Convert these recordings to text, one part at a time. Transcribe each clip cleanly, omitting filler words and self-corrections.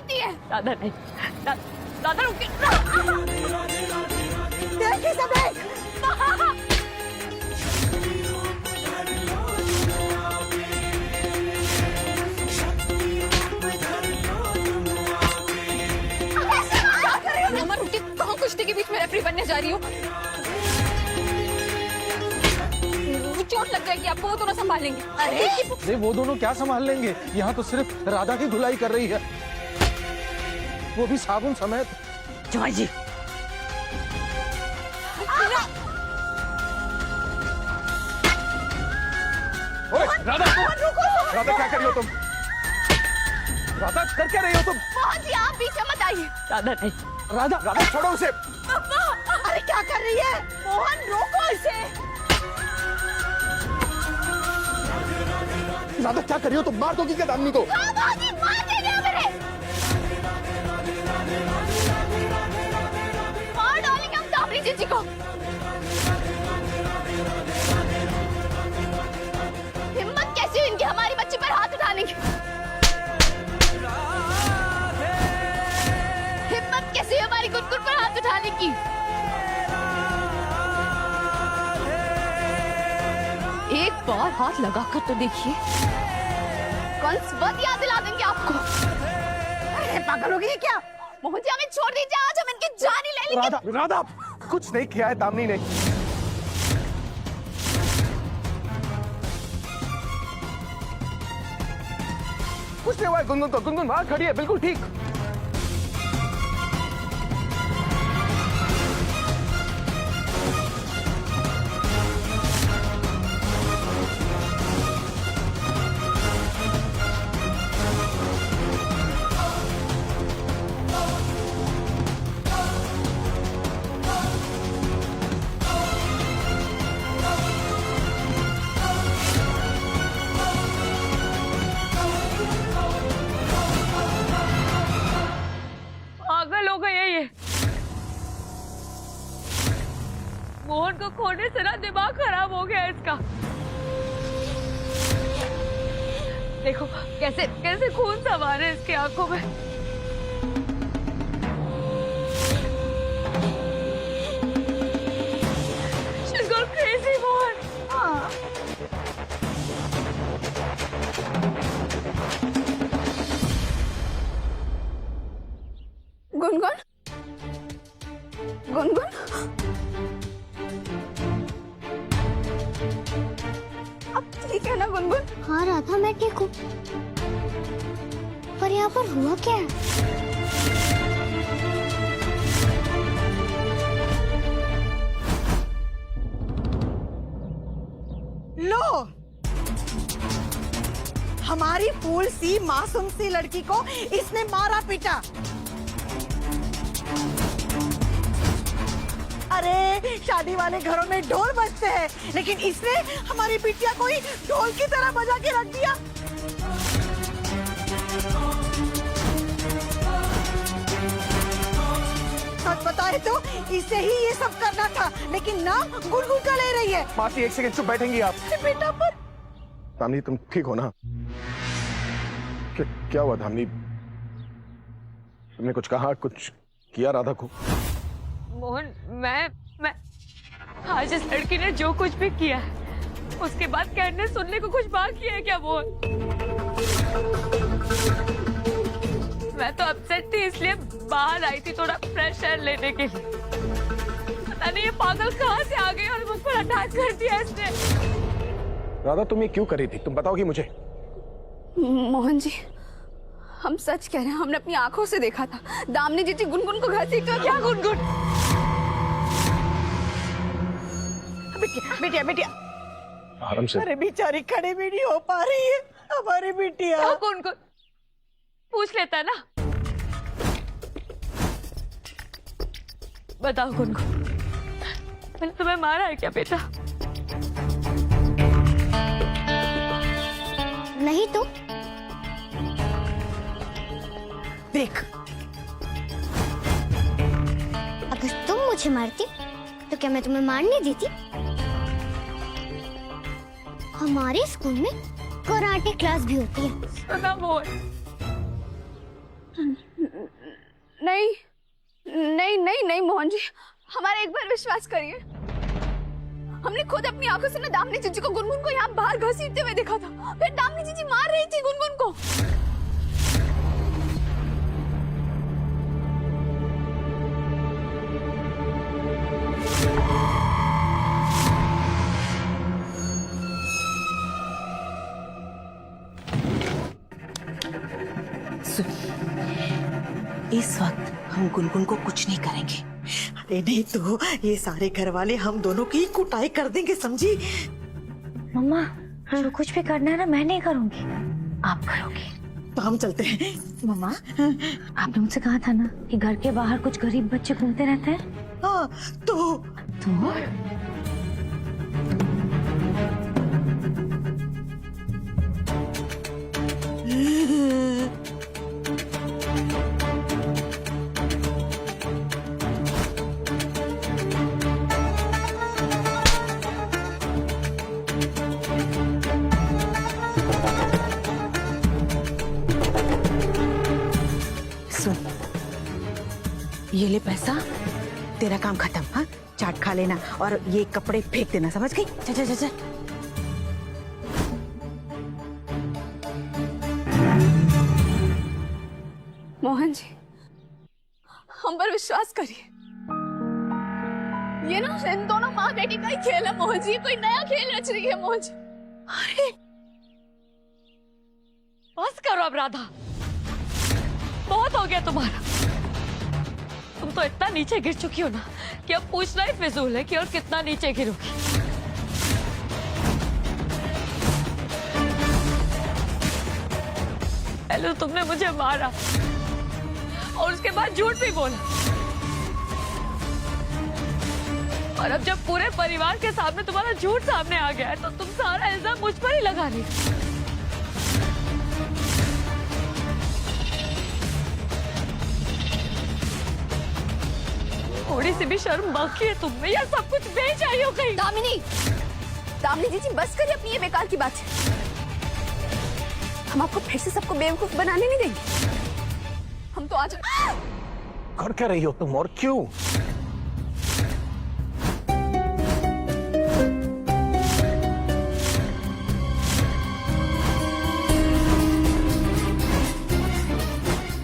मारती है। दादा नहीं, दादा रुकिए। देखिए सब देख। मामा रुकिए, कहाँ कुश्ती के बीच में रेफरी बनने जा रही हो? चोट लग जाएगी आपको, वो दोनों संभालेंगे। अरे वो दोनों क्या संभाल लेंगे? यहाँ तो सिर्फ राधा की धुलाई कर रही है, वो भी साबुन समेत। जवाई जी, ओए राधा, राधा क्या कर रही हो तुम? राधा कर क्या रही हो तुम? मोहन जी आप बीच में मत आइए। दादा नहीं। राधा, राधा छोड़ो उसे। अरे क्या कर रही है मोहन, रोको इसे। राधा क्या कर रही हो तुम? मार दोगी क्या दामिनी को? मोहन जी मार देने हो मेरे। मार डालेंगे हम दामिनी जीजी को। हिम्मत कैसी हुई इनकी हमारी बच्ची पर हाथ उठाने की? हिम्मत कैसी हुई हमारी गुनगुन पर हाथ उठाने की? एक बार हाथ लगाकर तो देखिए, कंसबत याद दिला देंगे आपको। अरे पागल हो गई है क्या? मोहन जी हमें छोड़ दीजिए, आज हम इनकी जान ही ले लेंगे। राधा, राधा कुछ नहीं किया है दामिनी ने। कुछ नहीं हुआ है गुनगुन को, गुनगुन वहां खड़ी है बिल्कुल ठीक। पागल हो गई है ये। मोहन को खोने से ना दिमाग खराब हो गया इसका। देखो कैसे कैसे खून सवार है इसकी आंखों में। She's gone crazy, Mohan. Gungun, Gungun, अब ठीक है ना गुनगुन? हाँ राधा मैं ठीक हूँ, पर यहाँ पर हुआ क्या है? लो, हमारी फूल सी मासूम सी लड़की को इसने मारा पीटा। अरे शादी वाले घरों में ढोल बजते हैं, लेकिन इसने हमारी बिटिया को ही ढोल की तरह बजा के रख दिया। सच बताए तो इसे ही ये सब करना था, लेकिन नाम गुनगुन का ले रही है। मासी एक सेकंड चुप बैठेंगी आप? बेटा पर दामिनी तुम ठीक हो ना? क्या हुआ दामिनी? तुमने कुछ कहा, कुछ किया राधा को? मोहन मैं आज इस लड़की ने जो कुछ भी किया है, उसके बाद कहने सुनने को कुछ बाकी है क्या मोहन? मैं तो अपसेट थी, इसलिए बाहर आई थी थोड़ा फ्रेश एयर लेने के लिए। पता नहीं ये पागल कहाँ से आ गई और मुझ पर अटैक कर दिया इसने। राधा तुम ये क्यों कर रही थी? तुम बताओगी मुझे? मोहन जी हम सच कह रहे हैं, हमने अपनी आंखों से देखा था दामिनी जीजी गुनगुन को घसीटते हुए। क्या गुनगुन? बिटिया बिटिया आराम से। अरे बेचारी खड़ी भी नहीं हो पा रही है हमारी बिटिया। क्या गुनगुन पूछ लेता ना। बताओ गुनगुन, मैंने तुम्हें मारा है क्या बेटा? नहीं तो देख, अगर तुम मुझे मारती तो क्या मैं तुम्हें मारने देती? हमारे स्कूल में कराटे क्लास भी होती है। सुना मोहन, नहीं नहीं नहीं नहीं मोहन जी, हमारा एक बार विश्वास करिए। हमने खुद अपनी आंखों से ना दामिनी जीजी को गुनगुन को यहाँ बाहर घसीटते हुए देखा था। फिर दामिनी जीजी मार रही थी गुनगुन को। इस वक्त हम गुनगुन को कुछ नहीं करेंगे। अरे नहीं तो ये सारे घर वाले हम दोनों की कुटाई कर देंगे, समझी? मम्मा, जो कुछ भी करना है ना मैं नहीं करूंगी, आप करोगी। तो हम चलते हैं। मम्मा, आपने मुझसे कहा था ना कि घर के बाहर कुछ गरीब बच्चे घूमते रहते हैं। हाँ तो ये ले पैसा, तेरा काम खत्म। हाँ, चाट खा लेना और ये कपड़े फेंक देना, समझ गई? चल चल चल चल। मोहन जी, हम पर विश्वास करिए। ये ना इन दोनों माँ बेटी का ही खेल है मोहन जी, कोई नया खेल रच रही है मोहन जी। अरे बस करो अब राधा, बहुत हो गया तुम्हारा। तुम तो इतना नीचे गिर चुकी हो ना कि अब पूछना ही फिजूल है कि और कितना नीचे गिरोगी। पहले तो तुमने मुझे मारा और उसके बाद झूठ भी बोला, और अब जब पूरे परिवार के सामने तुम्हारा झूठ सामने आ गया है तो तुम सारा इल्जाम मुझ पर ही लगा रही हो। थोड़ी सी भी शर्म बाकी है तुम में, या सब कुछ बेच आई हो कहीं? दामिनी, दामिनी जीजी बस करिए अपनी ये बेकार की बात। हम आपको फिर से सबको बेवकूफ बनाने नहीं देंगे। हम तो आज कर क्या रही हो तुम और क्यों?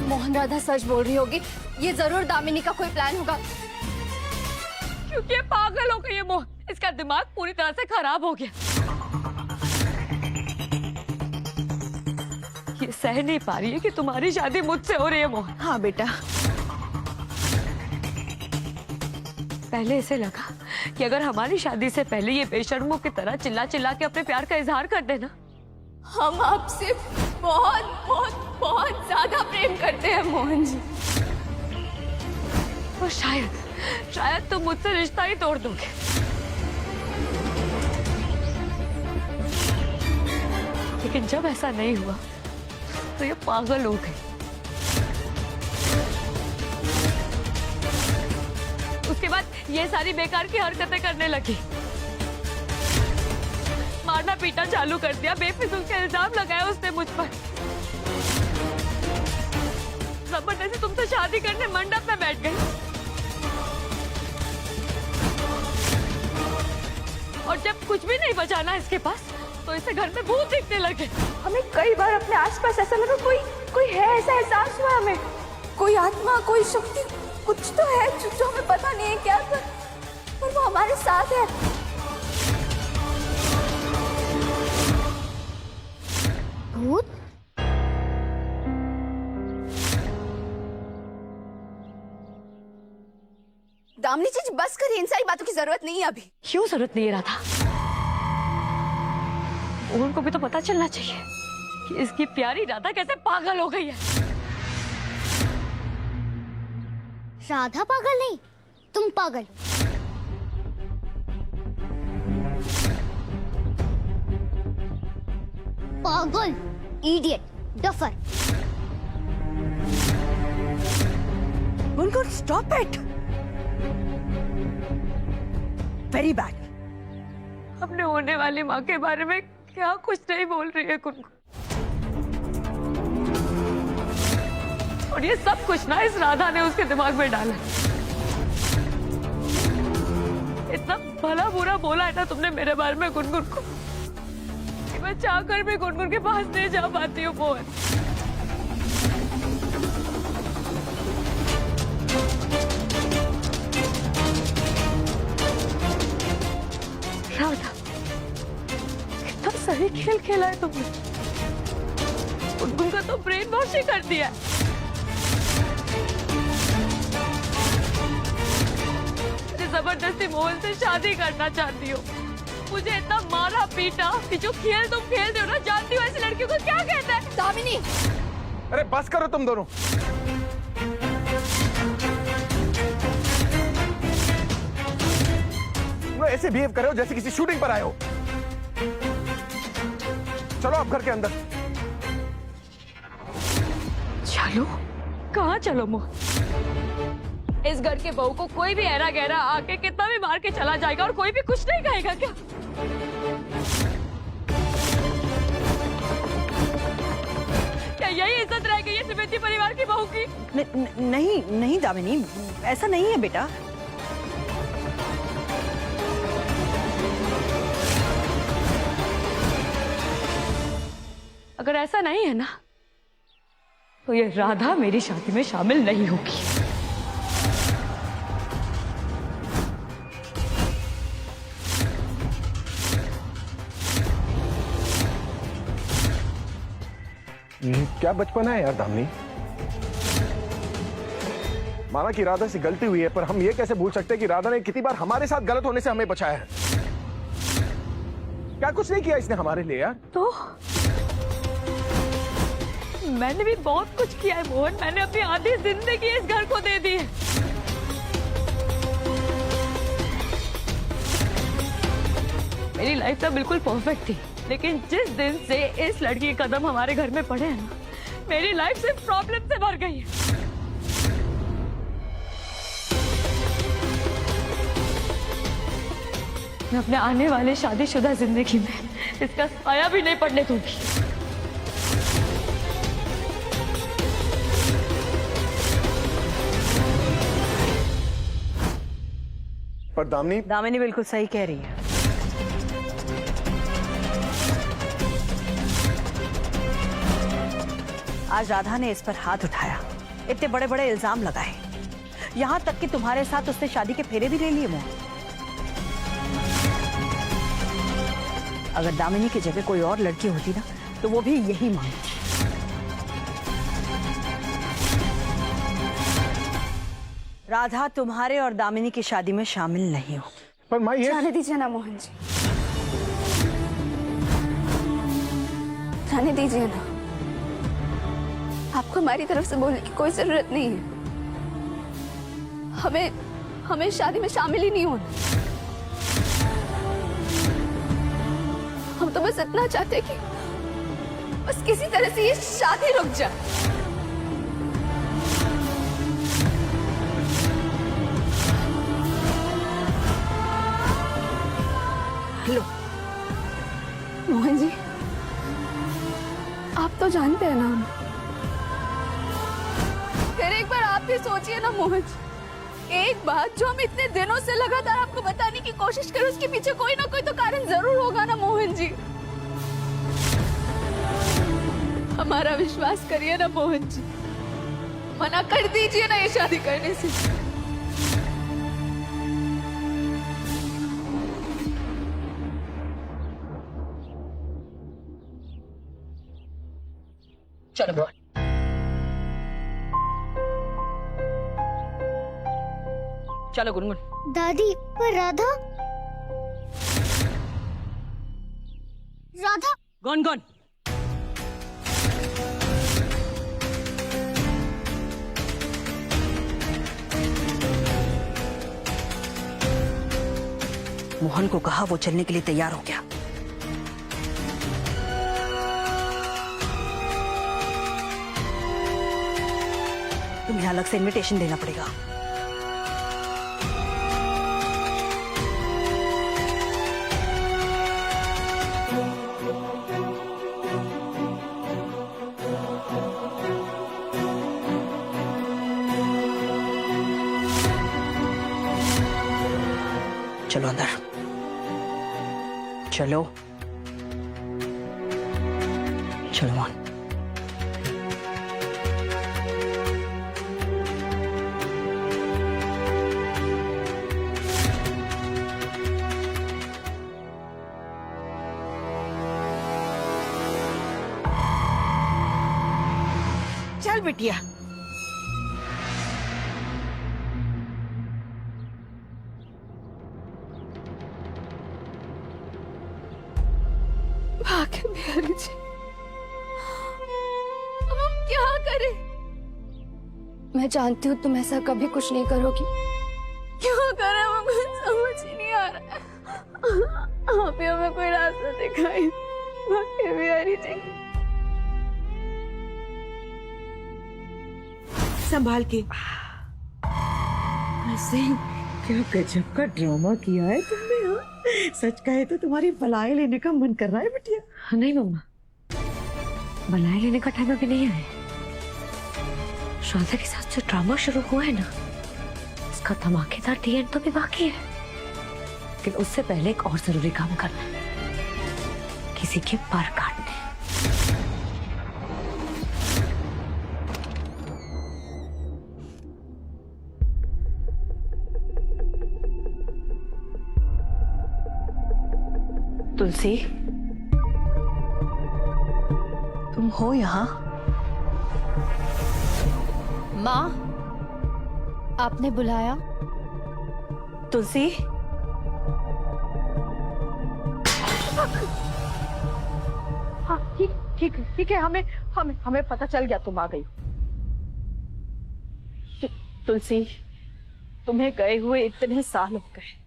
मोहन राधा सच बोल रही होगी, ये जरूर दामिनी का कोई प्लान होगा। क्योंकि ये पागल हो गई है मोहन, इसका दिमाग पूरी तरह से खराब हो गया। ये सह नहीं पा रही है कि तुम्हारी शादी मुझसे हो रही है मोहन। हाँ बेटा, पहले इसे लगा कि अगर हमारी शादी से पहले ये बेशर्मों की तरह चिल्ला चिल्ला के अपने प्यार का इजहार कर देना। हम आपसे बहुत बहुत बहुत ज्यादा प्रेम करते हैं मोहन जी। और शायद तुम मुझसे रिश्ता ही तोड़ दोगे। लेकिन जब ऐसा नहीं हुआ तो ये पागल हो गई। उसके बाद ये सारी बेकार की हरकतें करने लगी, मारना पीटना चालू कर दिया, बेफिजूल के इल्जाम लगाया उसने मुझ पर। जबरदस्ती तुमसे शादी करने मंडप में बैठ गई, और जब कुछ भी नहीं बचाना इसके पास तो इसे घर में भूत दिखने लगे। हमें कई बार अपने आसपास ऐसा लगा कोई है, ऐसा एहसास हुआ हमें, कोई आत्मा, कोई शक्ति, कुछ तो है जो हमें पता नहीं है क्या, पर वो हमारे साथ है। भूत? दामिनी जी बस करिए, इन सारी बातों की जरूरत नहीं है अभी। क्यों जरूरत नहीं रहा था? उनको भी तो पता चलना चाहिए कि इसकी प्यारी राधा कैसे पागल हो गई है। राधा पागल नहीं, तुम पागल। पागल, idiot, duffer. Gungun stop it, very bad. अपने होने वाली माँ के बारे में क्या कुछ नहीं बोल रही है गुनगुन। और ये सब कुछ ना इस राधा ने उसके दिमाग में डाला। इतना भला बुरा बोला है ना तुमने मेरे बारे में गुनगुन को, कि मैं चाहकर भी गुनगुन के पास नहीं जा पाती हूँ मोहन। राधा, कितना सही खेल खेला है तुमने। गुनगुन का तो ब्रेन वॉश ही कर दिया है। जबरदस्ती मोहन से शादी करना चाहती हो। मुझे इतना मारा पीटा कि जो खेल तुम खेलते हो ना, जानती हो ऐसी लड़कियों को क्या कहते हैं? दामिनी, अरे बस करो तुम दोनों। तुम ऐसे बिहेव कर रहे हो जैसे किसी शूटिंग पर आए हो। चलो आप घर के अंदर। चलो? कहाँ चलो मोहन? इस घर के बहू को कोई भी ऐरा गहरा आके कितना भी मार के चला जाएगा और कोई भी कुछ नहीं कहेगा क्या? क्या यही इज्जत रह गई है त्रिवेदी परिवार की बहू की? नहीं नहीं दामिनी, ऐसा नहीं है बेटा। अगर ऐसा नहीं है ना, तो ये राधा मेरी शादी में शामिल नहीं होगी। क्या बचपना है यार दामिनी। माना कि राधा से गलती हुई है, पर हम ये कैसे भूल सकते हैं कि राधा ने कितनी बार हमारे साथ गलत होने से हमें बचाया है। क्या कुछ नहीं किया इसने हमारे लिए यार? तो मैंने भी बहुत कुछ किया है मोहन। मैंने अपनी आधी जिंदगी इस घर को दे दी है। मेरी लाइफ तो बिल्कुल परफेक्ट थी, लेकिन जिस दिन से इस लड़की के कदम हमारे घर में पड़े हैं ना, मेरी लाइफ सिर्फ प्रॉब्लम से भर गई है। मैं अपने आने वाले शादीशुदा जिंदगी में इसका साया भी नहीं पड़ने दूंगी। पर दामिनी बिल्कुल सही कह रही है। आज राधा ने इस पर हाथ उठाया, इतने बड़े बड़े इल्जाम लगाए, यहाँ तक कि तुम्हारे साथ उसने शादी के फेरे भी ले लिए मोहन। अगर दामिनी की जगह कोई और लड़की होती ना, तो वो भी यही मांगती। राधा तुम्हारे और दामिनी की शादी में शामिल नहीं हो। पर माँ ये जाने दीजिए ना मोहन जी, जाने दीजिए ना। आपको हमारी तरफ से बोलने की कोई जरूरत नहीं है। हमें शादी में शामिल ही नहीं होना। हम तो बस इतना चाहते हैं कि बस किसी तरह से ये शादी रुक जाए। लो मोहन जी, आप तो जानते हैं ना हमें। फिर एक बार आप भी सोचिए ना मोहन जी, एक बात जो हम इतने दिनों से लगातार आपको बताने की कोशिश करें, उसके पीछे कोई ना कोई तो कारण जरूर होगा ना मोहन जी। हमारा विश्वास करिए ना मोहन जी, मना कर दीजिए ना ये शादी करने से। चलो चलो गुनगुन। दादी, पर राधा राधा गुनगुन, मोहन को कहा, वो चलने के लिए तैयार हो गया। तुम्हें अलग से इनविटेशन देना पड़ेगा। चलो अंदर, चलो चलो मोहन। चल बिटिया। भाग्य बिहारी जी, अब हम क्या करें? मैं जानती हूँ तुम ऐसा कभी कुछ नहीं करोगी। क्यों करें मुझे समझ ही नहीं आ रहा है। आप ही हमें कोई रास्ता दिखाई। भाग्य बिहारी जी, संभाल के। ऐसे क्या गजब का ड्रामा किया है तुमने। हाँ? सच कहे तो तुम्हारी बलाई लेने का मन कर रहा है बिटिया। नहीं मम्मा, बलाई लेने का टाइम अभी नहीं है। श्राद्धा के साथ जो ड्रामा शुरू हुआ है ना, उसका धमाकेदार दी एंड तो भी बाकी है। लेकिन उससे पहले एक और जरूरी काम करना है, किसी के पर काटने। तुलसी, तुम हो यहाँ? माँ, आपने बुलाया? तुलसी, हाँ ठीक है, हमें पता चल गया तुम आ गई। तुलसी, तुम्हें गए हुए इतने साल हो गए,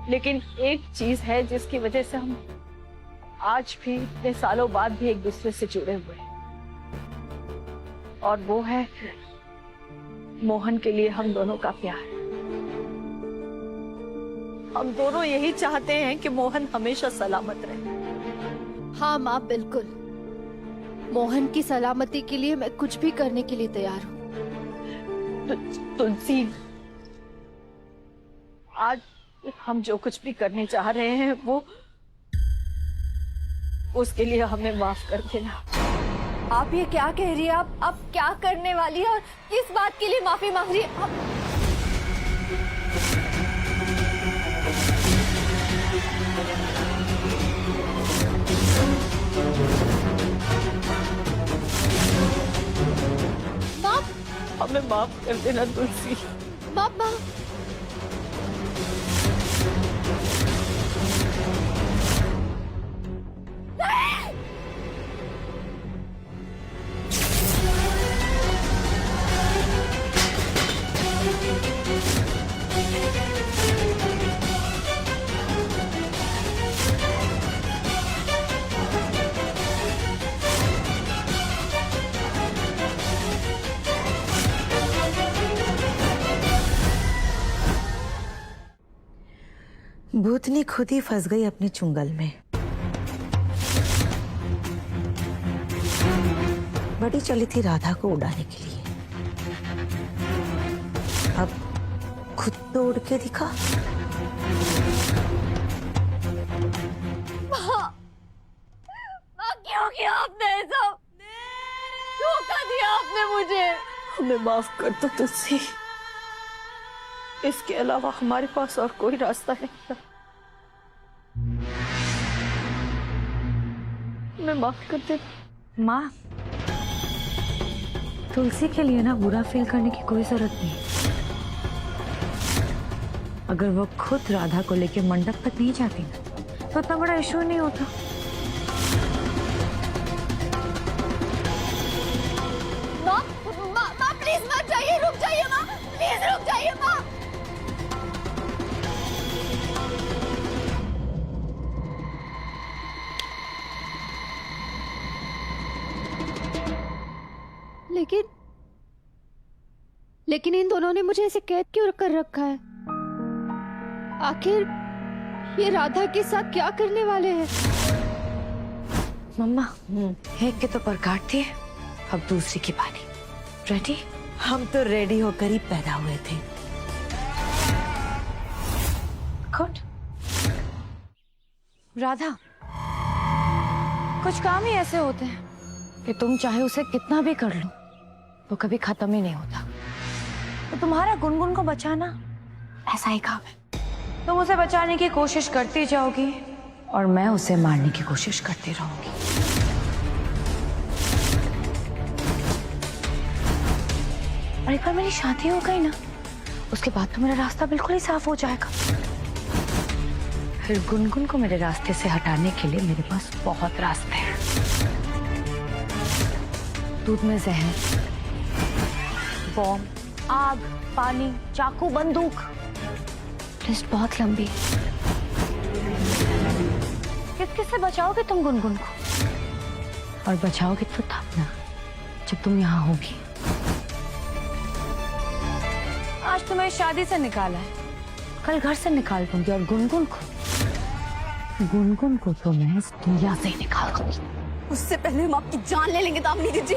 लेकिन एक चीज है जिसकी वजह से हम आज भी इतने सालों बाद भी एक दूसरे से जुड़े हुए हैं, और वो है मोहन के लिए हम दोनों का प्यार। हम दोनों यही चाहते हैं कि मोहन हमेशा सलामत रहे। हाँ माँ, बिल्कुल। मोहन की सलामती के लिए मैं कुछ भी करने के लिए तैयार हूँ। तुलसी, आज हम जो कुछ भी करने चाह रहे हैं वो उसके लिए हमें माफ कर देना। आप ये क्या कह रही है? आप क्या करने वाली है और किस बात के लिए माफी मांग रही है? हमें माफ कर देना तुलसी। माँ, भूतनी खुद ही फंस गई अपने चुंगल में। बड़ी चली थी राधा को उड़ाने के लिए, अब खुद तो उड़ के दिखा। क्यों किया आपने ऐसा? धोखा दिया आपने मुझे। हमें माफ कर दो तुलसी, इसके अलावा हमारे पास और कोई रास्ता नहीं था। हमें माफ कर दे। माँ, तुलसी के लिए ना बुरा फील करने की कोई जरूरत नहीं। अगर वो खुद राधा को लेके मंडप तक नहीं जाती ना, तो इतना बड़ा इशू नहीं होता। माँ प्लीज मत जाइए, रुक जाइए माँ, प्लीज रुक जाइए माँ। लेकिन इन दोनों ने मुझे ऐसे कैद क्यों कर रखा है? आखिर ये राधा के साथ क्या करने वाले हैं? मम्मा, एक के तो पर काट दिए, अब दूसरी की बारी। रेडी? हम तो रेडी होकर ही पैदा हुए थे। गुड। राधा, कुछ काम ही ऐसे होते हैं कि तुम चाहे उसे कितना भी कर लो वो कभी खत्म ही नहीं होता। तो तुम्हारा गुनगुन को बचाना ऐसा ही काम है। तुम उसे बचाने की कोशिश करती जाओगी और मैं उसे मारने की कोशिश करती रहूंगी। और एक बार मेरी शादी हो गई ना, उसके बाद तो मेरा रास्ता बिल्कुल ही साफ हो जाएगा। फिर गुनगुन को मेरे रास्ते से हटाने के लिए मेरे पास बहुत रास्ते हैं। दूध में जहर, बॉम्ब, आग, पानी, चाकू, बंदूक, लिस्ट बहुत लंबी। किससे बचाओगे तुम गुनगुन को? और बचाओगे तो तब ना जब तुम यहाँ होगी। आज तुम्हें शादी से निकाला है, कल घर से निकाल दूंगी। और गुनगुन को तो मैं इस दुनिया से ही निकाल दूंगी। उससे पहले हम आपकी जान ले लेंगे दामिनी जी।